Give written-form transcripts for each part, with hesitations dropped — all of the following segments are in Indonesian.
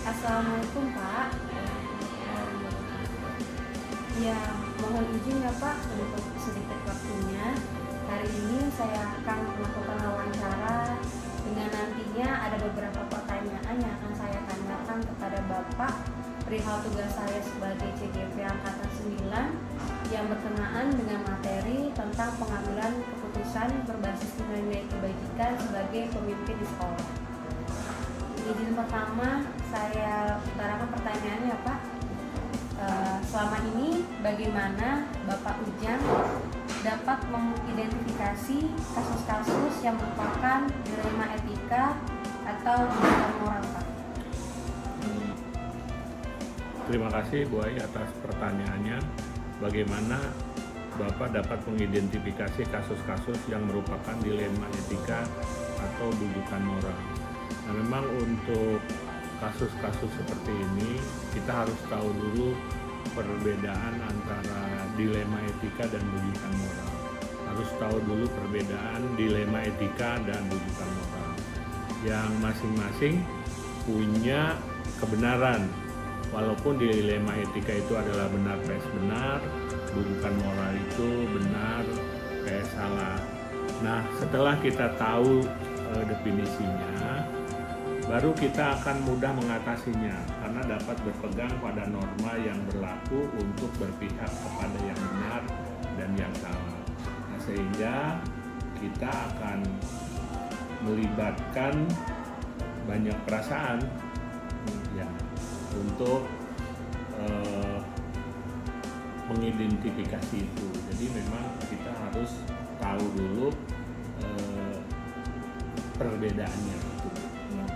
Assalamualaikum Pak. Ya, mohon izin ya Pak untuk sedikit waktunya. Hari ini saya akan melakukan wawancara dengan nantinya ada beberapa pertanyaan yang akan saya tanyakan kepada Bapak perihal tugas saya sebagai CGP Angkatan 9 yang berkenaan dengan materi tentang pengambilan keputusan berbasis nilai-nilai kebajikan sebagai pemimpin di sekolah. Izin pertama saya utarakan pertanyaannya Pak. Selama ini bagaimana Bapak Ujang dapat mengidentifikasi kasus-kasus yang merupakan dilema etika atau dilema moral Pak? Terima kasih Bu Ai atas pertanyaannya. Bagaimana Bapak dapat mengidentifikasi kasus-kasus yang merupakan dilema etika atau bujukan moral? Nah, memang untuk kasus-kasus seperti ini kita harus tahu dulu perbedaan antara dilema etika dan bujukan moral. Harus tahu dulu perbedaan dilema etika dan bujukan moral yang masing-masing punya kebenaran. Walaupun dilema etika itu adalah benar vs benar, bujukan moral itu benar vs salah. Nah, setelah kita tahu definisinya, baru kita akan mudah mengatasinya karena dapat berpegang pada norma yang berlaku untuk berpihak kepada yang benar dan yang salah. Nah, sehingga kita akan melibatkan banyak perasaan ya untuk mengidentifikasi itu. Jadi memang kita harus tahu dulu perbedaannya itu. Ya,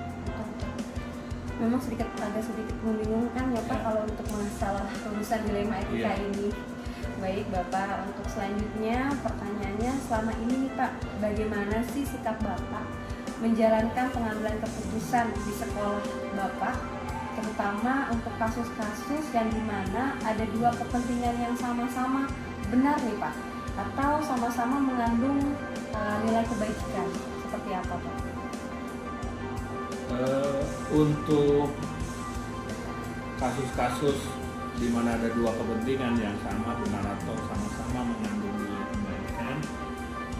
memang agak sedikit membingungkan ya Pak kalau untuk masalah urusan dilema etika ini. Baik Bapak, untuk selanjutnya pertanyaannya, selama ini nih Pak, bagaimana sih sikap Bapak menjalankan pengambilan keputusan di sekolah Bapak, terutama untuk kasus-kasus yang dimana ada dua kepentingan yang sama-sama benar nih Pak, atau sama-sama mengandung nilai kebaikan, seperti apa Pak? Untuk kasus-kasus di mana ada dua kepentingan yang sama benar atau sama-sama mengandung nilai kebaikan,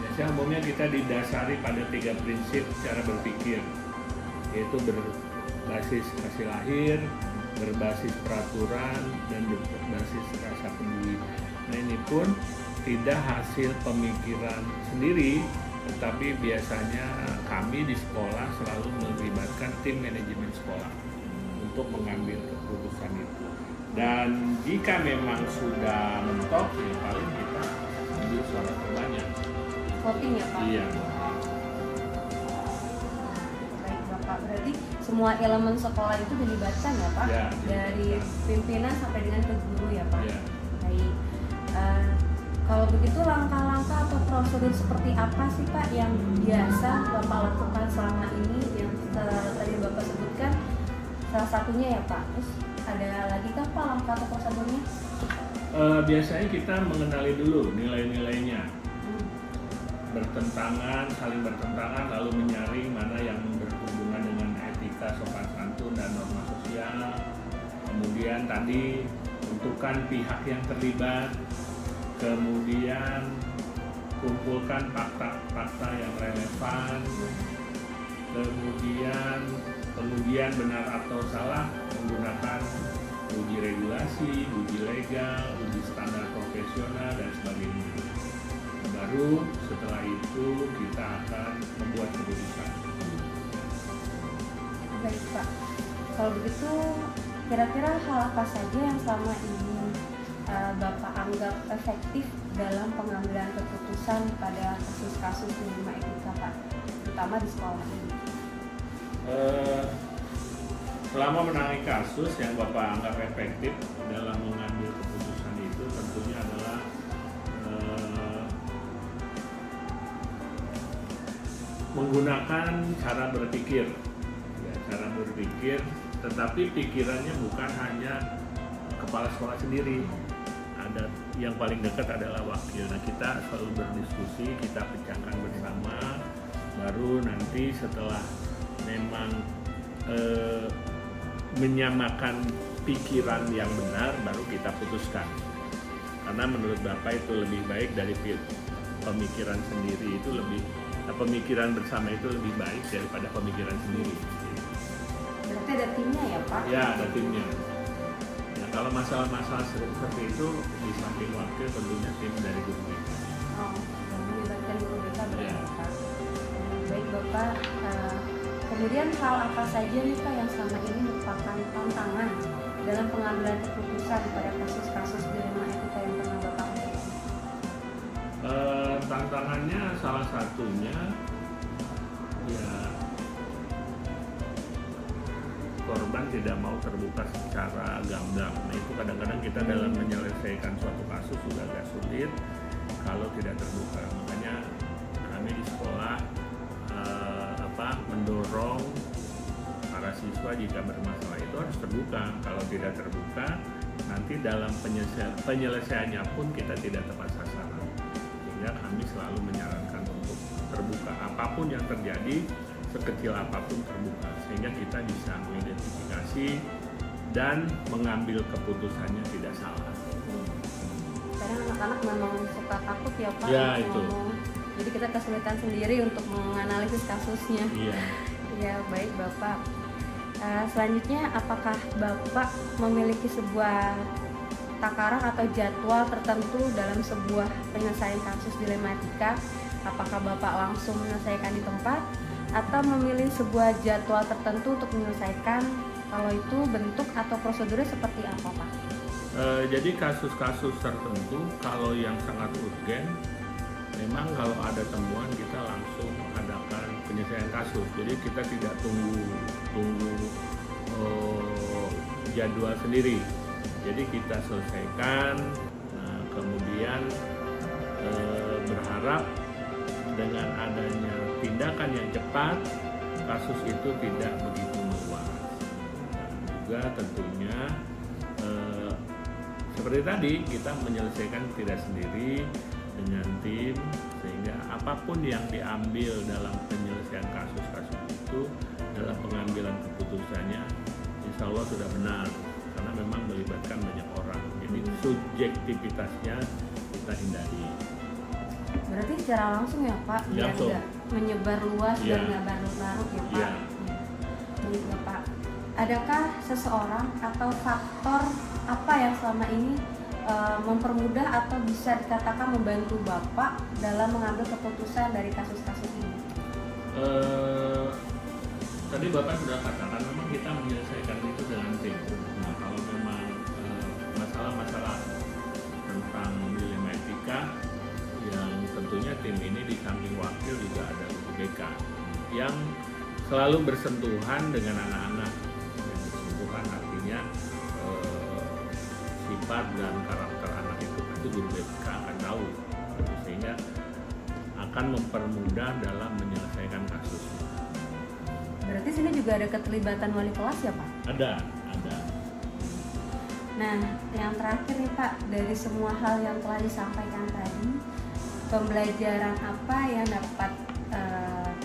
biasanya umumnya kita didasari pada 3 prinsip cara berpikir, yaitu berbasis hasil lahir, berbasis peraturan, dan berbasis rasa peduli. Nah, ini pun tidak hasil pemikiran sendiri, tetapi biasanya kami di sekolah selalu melibatkan tim manajemen sekolah untuk mengambil keputusan itu. Dan jika memang sudah mentok, ya paling kita ambil suara terbanyak. Voting ya Pak? Iya. Baik Bapak, berarti semua elemen sekolah itu dilibatkan ya Pak? Ya, dari pimpinan sampai dengan ke guru ya Pak? Ya. Baik. Kalau begitu langkah-langkah atau prosedur seperti apa sih Pak yang biasa Bapak lakukan selama ini yang tadi Bapak sebutkan salah satunya ya Pak? Terus ada lagi kah Pak langkah atau prosedurnya? Biasanya kita mengenali dulu nilai-nilainya. Saling bertentangan, lalu menyaring mana yang berhubungan dengan etika, sopan santun, dan norma sosial. Kemudian tadi tentukan pihak yang terlibat. Kemudian kumpulkan fakta-fakta yang relevan. Kemudian pengujian benar atau salah menggunakan uji regulasi, uji legal, uji standar profesional, dan sebagainya. Baru setelah itu kita akan membuat keputusan. Baik Pak, kalau begitu kira-kira hal apa saja yang selama ini Bapak anggap efektif dalam pengambilan keputusan pada kasus-kasus dilema etika Pak, terutama di sekolah ini? Selama menangani kasus yang Bapak anggap efektif dalam mengambil keputusan itu tentunya adalah menggunakan cara berpikir, ya, tetapi pikirannya bukan hanya kepala sekolah sendiri. Ada yang paling dekat adalah wakil. Nah, kita selalu berdiskusi, kita pecahkan bersama, baru nanti setelah memang menyamakan pikiran yang benar baru kita putuskan. Karena menurut Bapak itu lebih baik dari pemikiran sendiri, itu lebih pemikiran bersama itu lebih baik daripada pemikiran sendiri. Berarti ada timnya ya Pak? Ya, ada timnya. Nah, kalau masalah-masalah seperti itu di samping wakil tentunya tim dari guru BK. Oh, yang melibatkan guru BK berarti Ya. Pak. Baik Bapak, kemudian hal apa saja nih Pak yang selama ini merupakan tantangan dalam pengambilan keputusan pada kasus-kasus dilema etika yang pernah Bapak alami? Tantangannya salah satunya ya korban tidak mau terbuka secara gamblang. Nah itu kadang-kadang kita dalam menyelesaikan suatu kasus juga agak sulit kalau tidak terbuka. Makanya kami di sekolah mendorong para siswa jika bermasalah itu harus terbuka. Kalau tidak terbuka, nanti dalam penyelesaiannya pun kita tidak tepat sasaran. Sehingga kami selalu menyarankan untuk terbuka. Apapun yang terjadi, sekecil apapun terbuka. Sehingga kita bisa mengidentifikasi dan mengambil keputusannya tidak salah. Kadang anak-anak memang suka takut ya Pak. Ya, itu. Jadi kita kesulitan sendiri untuk menganalisis kasusnya. Iya. Ya baik Bapak. Selanjutnya, apakah Bapak memiliki sebuah takaran atau jadwal tertentu dalam sebuah penyelesaian kasus dilematika? Apakah Bapak langsung menyelesaikan di tempat atau memilih sebuah jadwal tertentu untuk menyelesaikan? Kalau itu bentuk atau prosedurnya seperti apa Pak? Jadi kasus-kasus tertentu kalau yang sangat urgen, memang kalau ada temuan kita langsung adakan penyelesaian kasus. Jadi kita tidak tunggu jadwal sendiri. Jadi kita selesaikan, nah, kemudian berharap dengan adanya tindakan yang cepat kasus itu tidak begitu meluas. Juga tentunya seperti tadi kita menyelesaikan tidak sendiri dengan tim, sehingga apapun yang diambil dalam penyelesaian kasus-kasus itu dalam pengambilan keputusannya insya Allah sudah benar karena memang melibatkan banyak orang, jadi subjektivitasnya kita hindari. Berarti secara langsung ya Pak, biar nggak menyebar luas dan nggak larut-larut ya Pak. Baik Bapak, adakah seseorang atau faktor apa yang selama ini mempermudah atau bisa dikatakan membantu Bapak dalam mengambil keputusan dari kasus-kasus ini? Tadi Bapak sudah katakan memang kita menyelesaikan itu dengan tim. Nah kalau memang masalah-masalah tentang dilema etika, yang tentunya tim ini di samping wakil juga ada guru BK yang selalu bersentuhan dengan anak-anak. Bersentuhan artinya sifat dan karakter anak itu pasti guru BK akan tahu, sehingga akan mempermudah dalam menyelesaikan kasus. Berarti sini juga ada keterlibatan wali kelas ya Pak? Ada. Nah, yang terakhir nih Pak, dari semua hal yang telah disampaikan tadi, pembelajaran apa yang dapat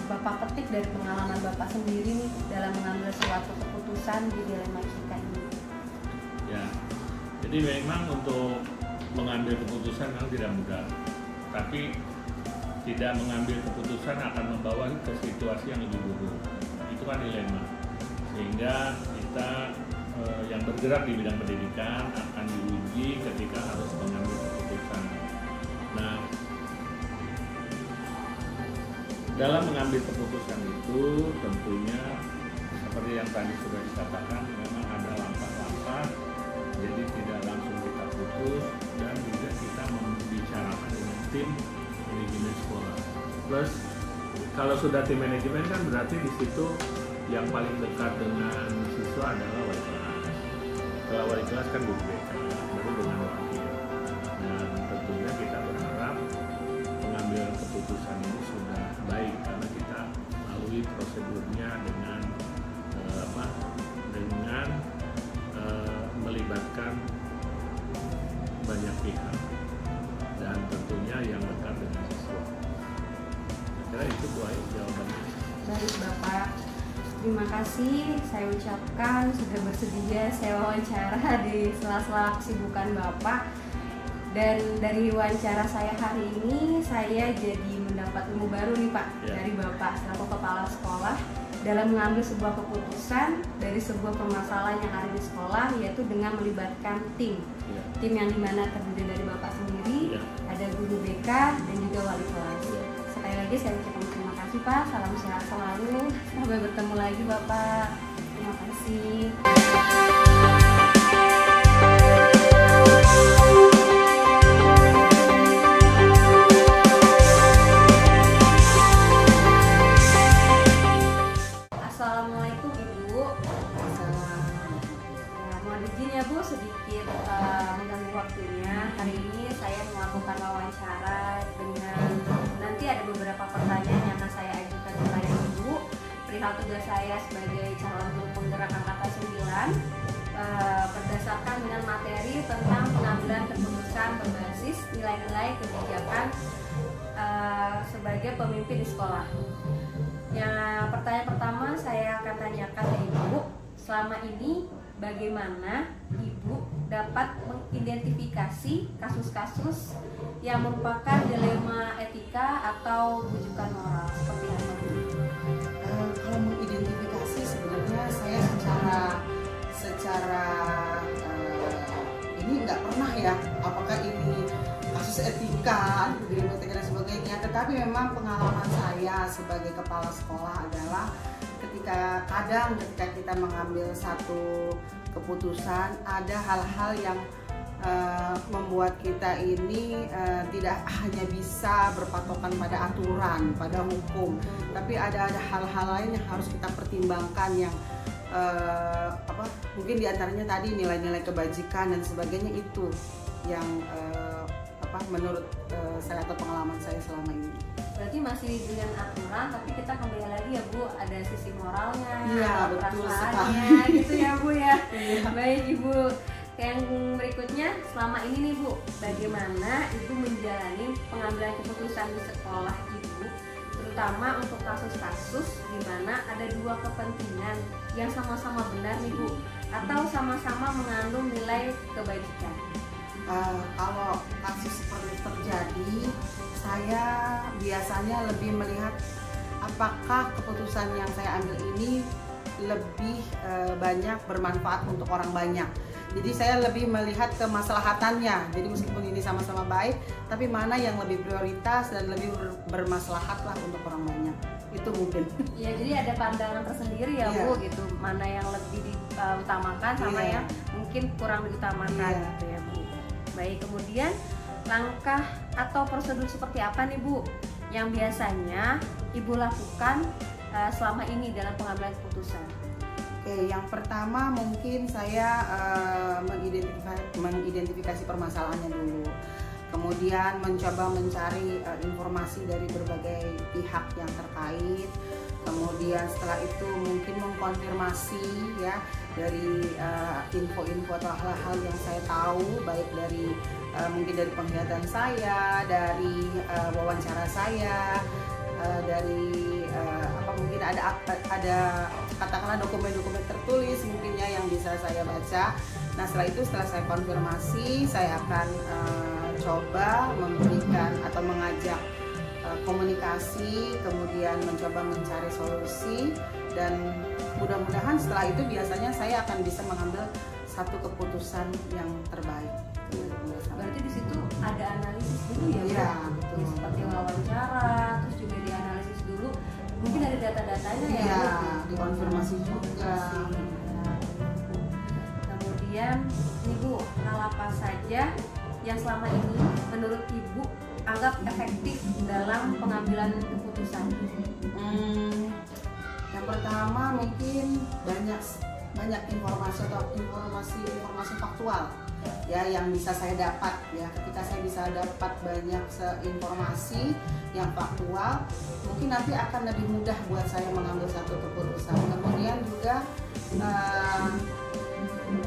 Bapak petik dari pengalaman Bapak sendiri nih dalam mengambil suatu keputusan di dilema etika ini? Ya, jadi memang untuk mengambil keputusan memang tidak mudah, tapi tidak mengambil keputusan akan membawa ke situasi yang lebih buruk. Itu kan dilema, sehingga kita yang bergerak di bidang pendidikan akan diuji ketika harus mengambil keputusan. Nah, dalam mengambil keputusan itu tentunya seperti yang tadi sudah dikatakan, memang ada langkah-langkah, jadi tidak langsung kita putus, dan juga kita membicarakan dengan tim manajemen sekolah. Plus kalau sudah tim manajemen kan berarti di situ yang paling dekat dengan siswa adalah wali kelas. Kalau wali kelas kan guru BK, baru dengan wakil. Dan tentunya kita berharap pengambilan keputusan ini sudah baik karena kita lalui prosedurnya dengan melibatkan banyak pihak dan tentunya yang dekat dengan siswa. Saya kira itu jawabannya. Baik Bapak, terima kasih saya ucapkan sudah bersedia saya wawancara di sela-sela kesibukan Bapak. Dan dari wawancara saya hari ini saya jadi mendapat ilmu baru nih Pak dari Bapak selaku kepala sekolah dalam mengambil sebuah keputusan dari sebuah permasalahan yang ada di sekolah, yaitu dengan melibatkan tim yang dimana terdiri dari Bapak sendiri, ada guru BK dan juga wali kelas. Sekali lagi saya ucapkan terima kasih Pak, salam sehat selalu, sampai bertemu lagi Bapak, terima kasih. Assalamualaikum Ibu. Mohon izin ya Bu, sedikit mengganggu waktunya. Hari ini saya melakukan wawancara dengan nanti ada beberapa pertanyaan yang akan saya ajukan kepada Ibu perihal tugas saya sebagai calon guru penggerak angkatan 9 berdasarkan dengan materi tentang pengambilan keputusan berbasis nilai-nilai kebijakan sebagai pemimpin di sekolah. Yang pertanyaan pertama saya akan tanyakan ke Ibu, selama ini bagaimana Ibu dapat mengidentifikasi kasus-kasus yang merupakan dilema etika atau rujukan moral seperti apa Bu? Kalau mengidentifikasi sebenarnya saya secara ini nggak pernah ya, apakah ini kasus etika, dilema etika dan sebagainya. Tetapi memang pengalaman saya sebagai kepala sekolah adalah ketika kita mengambil satu keputusan, ada hal-hal yang membuat kita ini tidak hanya bisa berpatokan pada aturan, pada hukum, tapi ada hal-hal lain yang harus kita pertimbangkan yang mungkin diantaranya tadi nilai-nilai kebajikan dan sebagainya, itu yang menurut saya atau pengalaman saya selama ini. Berarti masih dengan aturan, tapi kita kembali lagi ya Bu, ada sisi moralnya, perasaannya gitu ya Bu ya. Baik Ibu, yang berikutnya selama ini nih Bu, bagaimana Ibu menjalani pengambilan keputusan di sekolah Ibu, terutama untuk kasus-kasus di mana ada dua kepentingan yang sama-sama benar nih Bu, atau sama-sama mengandung nilai kebajikan? Kalau kasus seperti terjadi, saya biasanya lebih melihat apakah keputusan yang saya ambil ini lebih banyak bermanfaat untuk orang banyak. Jadi saya lebih melihat kemaslahatannya. Jadi meskipun ini sama-sama baik, tapi mana yang lebih prioritas dan lebih bermaslahat lah untuk orang banyak. Itu mungkin. Ya, jadi ada pandangan tersendiri ya Bu, gitu. Mana yang lebih diutamakan sama yang mungkin kurang diutamakan gitu ya Bu. Baik, kemudian langkah atau prosedur seperti apa nih Bu yang biasanya Ibu lakukan selama ini dalam pengambilan keputusan? Oke, yang pertama mungkin saya mengidentifikasi permasalahannya dulu. Kemudian mencoba mencari informasi dari berbagai pihak yang terkait. Kemudian setelah itu mungkin mengkonfirmasi ya dari info-info atau hal-hal yang saya tahu, baik dari mungkin dari penglihatan saya, dari wawancara saya, dari mungkin ada katakanlah dokumen-dokumen tertulis mungkinnya yang bisa saya baca. Nah setelah saya konfirmasi, saya akan coba memberikan atau mengajak komunikasi, kemudian mencoba mencari solusi, dan mudah-mudahan setelah itu biasanya saya akan bisa mengambil satu keputusan yang terbaik. Berarti di situ ada analisis dulu ya? Iya, betul. Seperti wawancara, terus juga dianalisis dulu, mungkin dari data-datanya ya? Iya, dikonfirmasi juga. Kemudian, nih Bu, hal apa saja yang selama ini menurut Ibu anggap efektif dalam pengambilan keputusan? Yang pertama mungkin banyak informasi faktual ya yang bisa saya dapat ya. Ketika saya bisa dapat banyak informasi yang faktual, mungkin nanti akan lebih mudah buat saya mengambil satu keputusan. Kemudian juga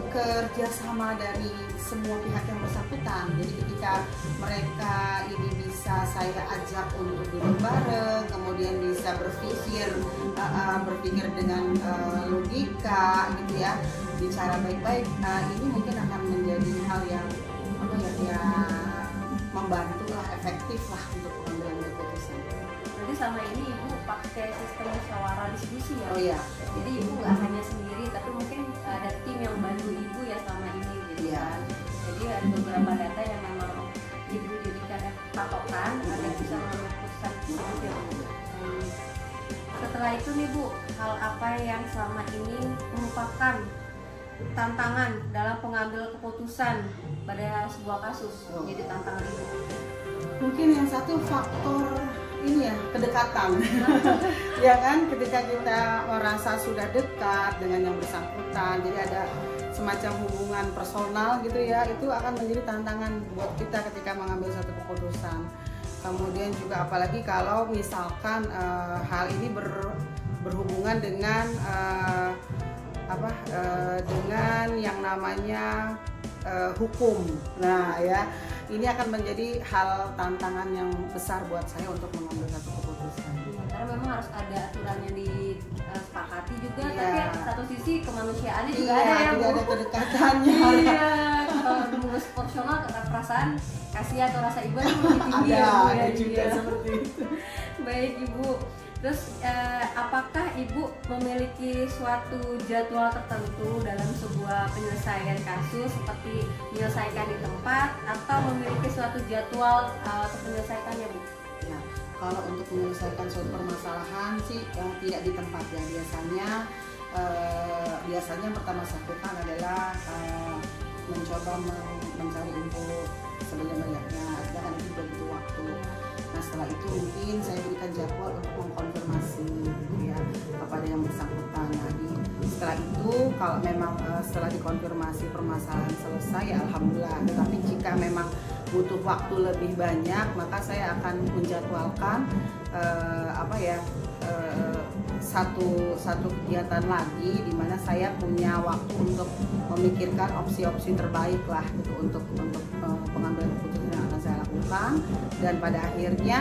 kerjasama dari semua pihak yang bersangkutan. Jadi ketika mereka ini bisa bisa saya ajak untuk duduk bareng, kemudian bisa berpikir dengan logika gitu ya, bicara baik-baik. Ini mungkin akan menjadi hal yang membantu lah, efektif lah untuk pengambilan keputusan. Berarti sama ini Ibu pakai sistem musyawarah diskusi ya? Oh iya. Jadi Ibu nggak hanya sendiri, tapi mungkin ada tim yang bantu Ibu ya selama ini gitu kan? Jadi ada beberapa data yang memang Ibu jadikan patokan agar bisa mengambil keputusan tersebut ya Bu. Setelah itu nih Bu, hal apa yang selama ini merupakan tantangan dalam pengambil keputusan pada sebuah kasus jadi tantangan Ibu? Mungkin yang satu faktor ini ya, kedekatan. Ya kan, ketika kita merasa sudah dekat dengan yang bersangkutan, jadi ada semacam hubungan personal gitu ya, itu akan menjadi tantangan buat kita ketika mengambil satu keputusan. Kemudian juga apalagi kalau misalkan hal ini berhubungan dengan dengan yang namanya hukum. Nah ya, ini akan menjadi hal tantangan yang besar buat saya untuk mengambil satu keputusan. Karena memang harus ada aturan yang disepakati juga, Iya. tapi satu sisi kemanusiaannya juga Iya, ada ya Bu. ada kedekatannya. Iya, kalau mengurus proporsional kata perasaan kasih atau rasa iba itu lebih tinggi ya Bu, Ada ya. juga Iya. seperti itu. Baik Ibu. Terus apakah Ibu memiliki suatu jadwal tertentu dalam sebuah penyelesaian kasus seperti menyelesaikan di tempat atau memiliki suatu jadwal untuk menyelesaikannya Bu? Ya, kalau untuk menyelesaikan suatu permasalahan sih yang tidak di tempat ya, biasanya pertama saya lakukan adalah mencoba mencari info sebanyak-banyaknya, dan itu butuh waktu. Nah setelah itu mungkin saya berikan jadwal untuk mengkonfirmasi gitu ya kepada yang bersangkutan. Jadi setelah itu kalau memang setelah dikonfirmasi permasalahan selesai ya alhamdulillah. Tetapi jika memang butuh waktu lebih banyak, maka saya akan menjadwalkan satu kegiatan lagi di mana saya punya waktu untuk memikirkan opsi-opsi terbaik lah gitu, untuk pengambilan keputusan yang akan saya lakukan, dan pada akhirnya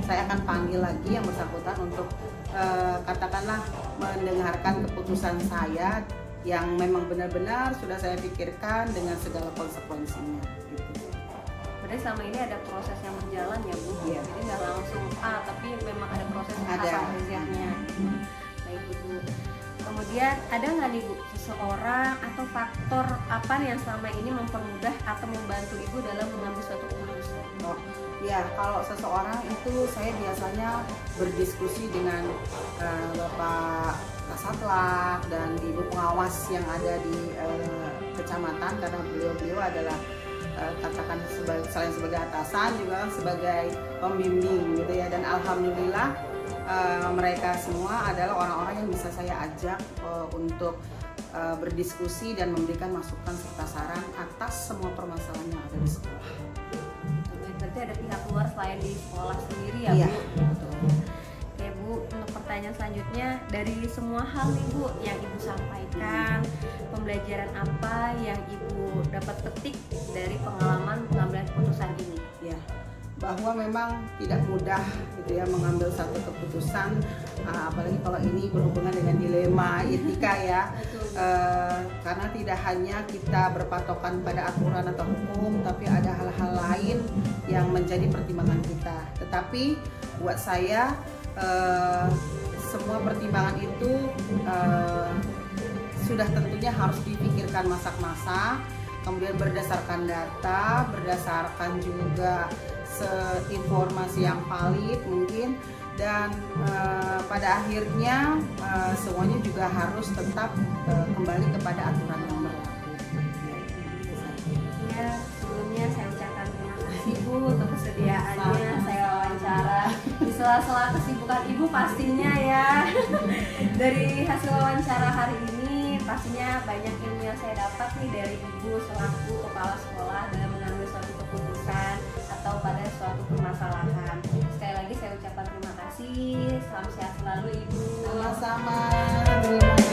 saya akan panggil lagi yang bersangkutan untuk katakanlah mendengarkan keputusan saya yang memang benar-benar sudah saya pikirkan dengan segala konsekuensinya gitu. Berarti selama ini ada proses yang berjalan ya Bu? Iya. Jadi nggak langsung tapi memang ada proses Ada. tahapan-tahapannya. Baik Ibu. Kemudian ada nggak nih Bu seseorang atau faktor apa nih yang selama ini mempermudah atau membantu Ibu dalam mengambil suatu keputusan? Oh, ya kalau seseorang itu saya biasanya berdiskusi dengan Bapak Kasatlantas dan Ibu pengawas yang ada di kecamatan, karena beliau adalah katakan selain sebagai atasan juga sebagai pembimbing gitu ya, dan alhamdulillah mereka semua adalah orang-orang yang bisa saya ajak untuk berdiskusi dan memberikan masukan serta saran atas semua permasalahan yang ada di sekolah. Berarti ada pihak luar selain di sekolah sendiri ya Iya, Bu? Oke Bu, untuk pertanyaan selanjutnya, dari semua hal nih Bu yang Ibu sampaikan, pembelajaran apa yang Ibu dapat petik dari pengalaman pengambilan keputusan ini? Ya, bahwa memang tidak mudah gitu ya mengambil satu keputusan, apalagi kalau ini berhubungan dengan dilema etika ya. Karena tidak hanya kita berpatokan pada aturan atau hukum, tapi ada hal-hal lain yang menjadi pertimbangan kita. Tetapi buat saya semua pertimbangan itu sudah tentunya harus dipikirkan masak-masak, kemudian berdasarkan data, berdasarkan juga informasi yang valid mungkin, dan pada akhirnya semuanya juga harus tetap kembali kepada aturan yang berlaku. Ya, sebelumnya saya ucapkan terima kasih Bu untuk kesediaannya saya wawancara di sela-sela kesibukan Ibu pastinya ya. Dari hasil wawancara hari ini pastinya banyak ilmu yang saya dapat nih dari Ibu selaku kepala sekolah dalam mengambil suatu keputusan atau pada suatu permasalahan. Sekali lagi saya ucapkan terima kasih. Salam sehat selalu Ibu. Sama-sama. Terima kasih.